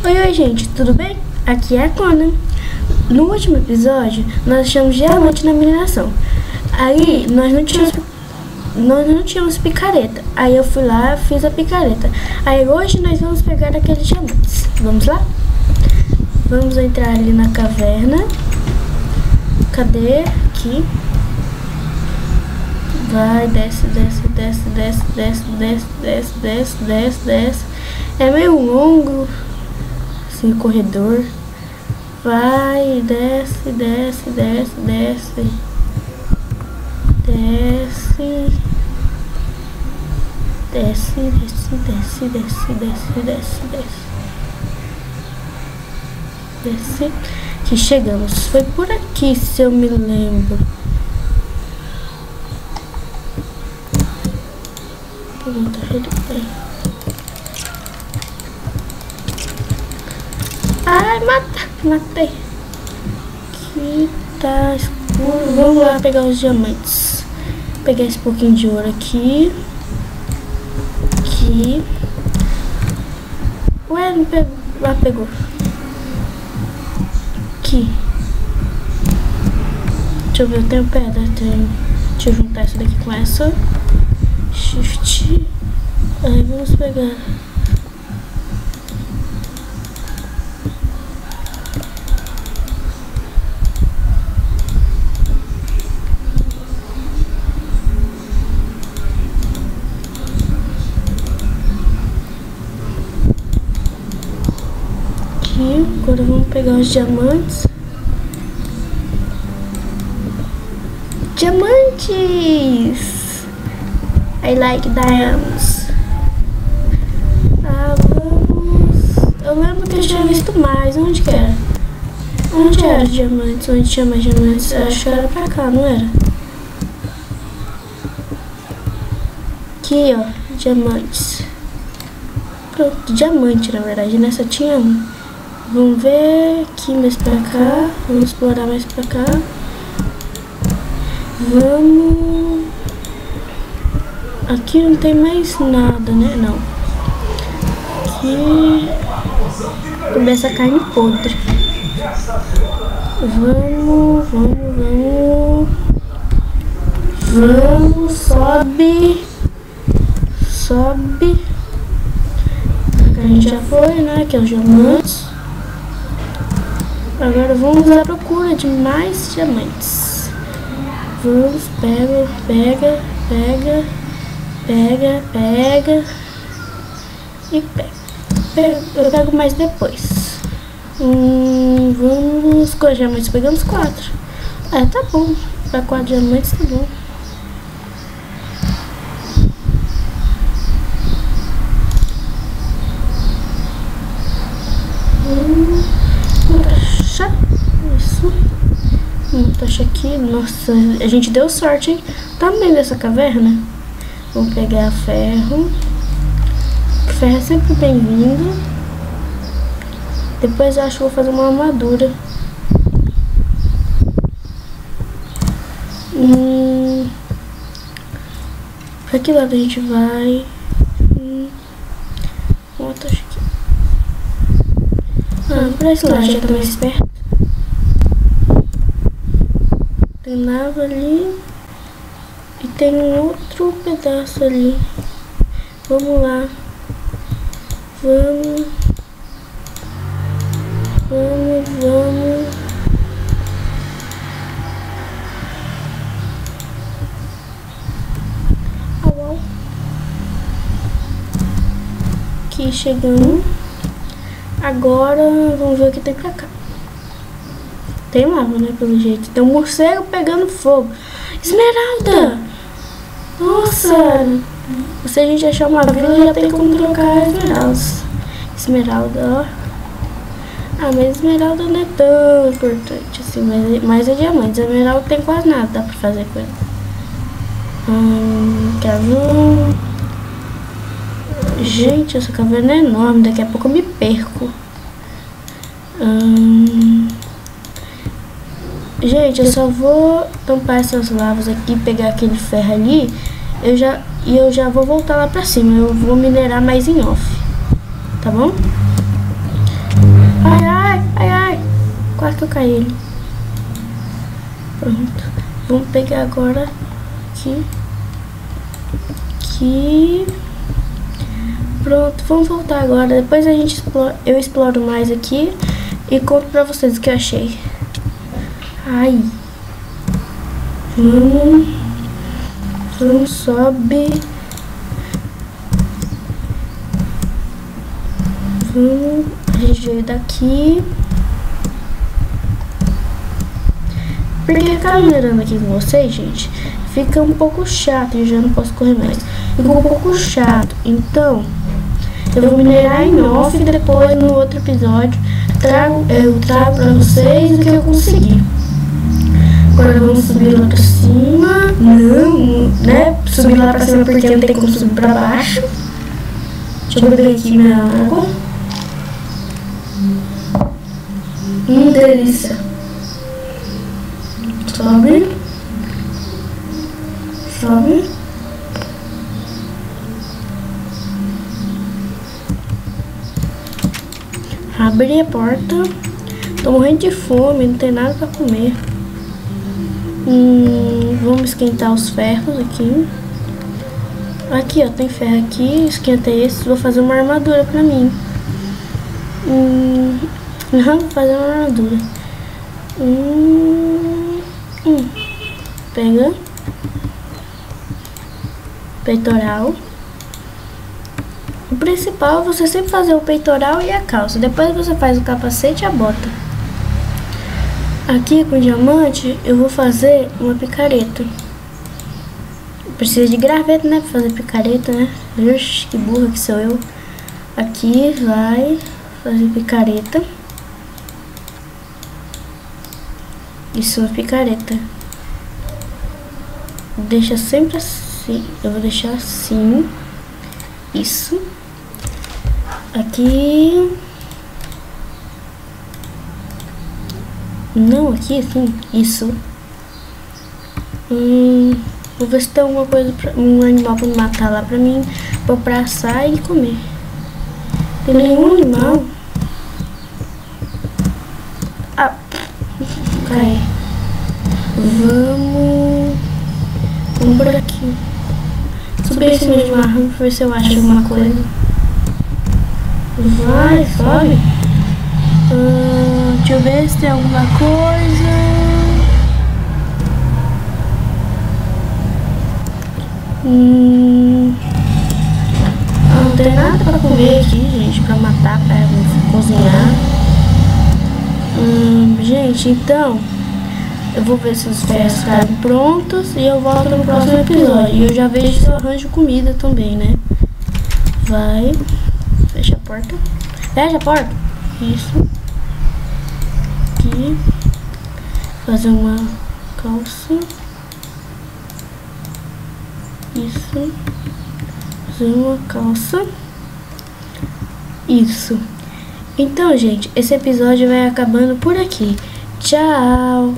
Oi, gente, tudo bem? Aqui é a Conan. No último episódio, nós achamos diamante na mineração. Aí, nós não tínhamos picareta. Aí eu fui lá, fiz a picareta. Aí hoje nós vamos pegar aqueles diamantes. Vamos lá? Vamos entrar ali na caverna. Cadê? Aqui. Vai, desce, desce, desce, desce, desce, desce, desce, desce, desce, desce. É meio longo esse corredor. Vai, desce, desce, desce, desce. Desce. Desce, desce, desce, desce, desce, desce, desce. Desce. Que chegamos. Foi por aqui, se eu me lembro. Ai, matei. Aqui tá escuro. Vamos lá pegar os diamantes. Pegar esse pouquinho de ouro aqui. Aqui. Ué, não pegou. Lá pegou. Aqui. Deixa eu ver, eu tenho pedra. Deixa eu juntar essa daqui com essa. Shift. Aí vamos pegar. Aqui, agora vamos pegar os diamantes. Diamantes! I like diamonds. Vamos. Eu lembro que eu tinha visto mais. Onde que era? Onde era os diamantes? Onde tinha mais diamantes? Eu acho que era pra cá, não era? Aqui, ó. Diamantes. Pronto, diamante, na verdade, né? Só tinha um. Vamos ver aqui mais pra cá. Vamos explorar mais pra cá. Vamos. Aqui não tem mais nada, né? Não. Aqui. Comer essa carne podre. Vamos. Vamos. Sobe. Sobe. Aqui a gente já foi, né? Aqui é os diamantes. Agora vamos à procura de mais diamantes. Vamos, pega. E pega. Eu pego mais depois. Vamos. Quantos diamantes? Pegamos 4. Tá bom. Para 4 diamantes tá bom. Taxa. Isso. Taxa aqui. Nossa, a gente deu sorte, hein? Também dessa caverna. Vamos pegar ferro. Ferro é sempre bem-vindo. Depois eu acho que vou fazer uma armadura. Pra que lado a gente vai? Outra aqui. Pra esse lado já tá mais perto. Tem lava ali. E tem um outro pedaço ali. Vamos lá. Vamos. Au. Aqui chegando. Agora vamos ver o que tem pra cá. Tem lava, né? Pelo jeito. Tem um morcego pegando fogo. Esmeralda! Nossa! Se a gente achar uma vila, já tem como trocar esmeraldas. Esmeralda, ó. Mas esmeralda não é tão importante assim, mas é diamante. Esmeralda tem quase nada, dá pra fazer com ela. Caverna. Gente, essa caverna é enorme, daqui a pouco eu me perco. Gente, eu só vou tampar essas lavas aqui, pegar aquele ferro ali. Eu já vou voltar lá pra cima. Eu vou minerar mais em off, tá bom? Quase que eu caí ele. Pronto. Vamos pegar agora aqui. Aqui. Pronto, vamos voltar agora. Depois a gente eu exploro mais aqui e conto pra vocês o que eu achei. Ai. Vamos, sobe. Vamos. A gente veio daqui. Porque caminhando aqui com vocês, gente, fica um pouco chato. Eu já não posso correr mais. Fica um pouco chato. Então, eu vou minerar em off e depois no outro episódio eu trago pra vocês o que eu consegui. Agora vamos subir lá pra cima. Não, né? Subir lá pra cima porque não tem como subir pra baixo. Deixa eu beber aqui minha água. Delícia. Sobe. Sobe. Abri a porta. Tô morrendo de fome, não tem nada pra comer. Vamos esquentar os ferros aqui. Aqui, ó, tem ferro aqui. Esquentei esses. Vou fazer uma armadura pra mim. Vou fazer uma armadura. Pega. Peitoral. O principal é você sempre fazer o peitoral e a calça. Depois você faz o capacete e a bota. Aqui com diamante eu vou fazer uma picareta. Precisa de graveto, né? Pra fazer picareta, né? Ixi, que burra que sou eu. Aqui vai fazer picareta. Isso é uma picareta. Deixa sempre assim. Eu vou deixar assim. Isso. Aqui. Não, aqui assim. Isso. Vou ver se tem alguma coisa, um animal pra me matar lá pra mim, pra assar e comer. Tem nenhum animal. Ah, cai. Vamos por aqui. Subir em cima de uma árvore pra ver se eu acho alguma coisa. Vai, sobe. Deixa eu ver se tem alguma coisa. Não tem nada pra comer aqui, gente, pra matar, pra cozinhar. Gente, então eu vou ver se os ferros ficaram prontos e eu volto no próximo episódio. E eu já vejo se eu arranjo comida também, né? Vai. Fecha a porta. Fecha a porta. Isso. Aqui. Fazer uma calça. Isso. Fazer uma calça. Isso. Então, gente, esse episódio vai acabando por aqui. Tchau!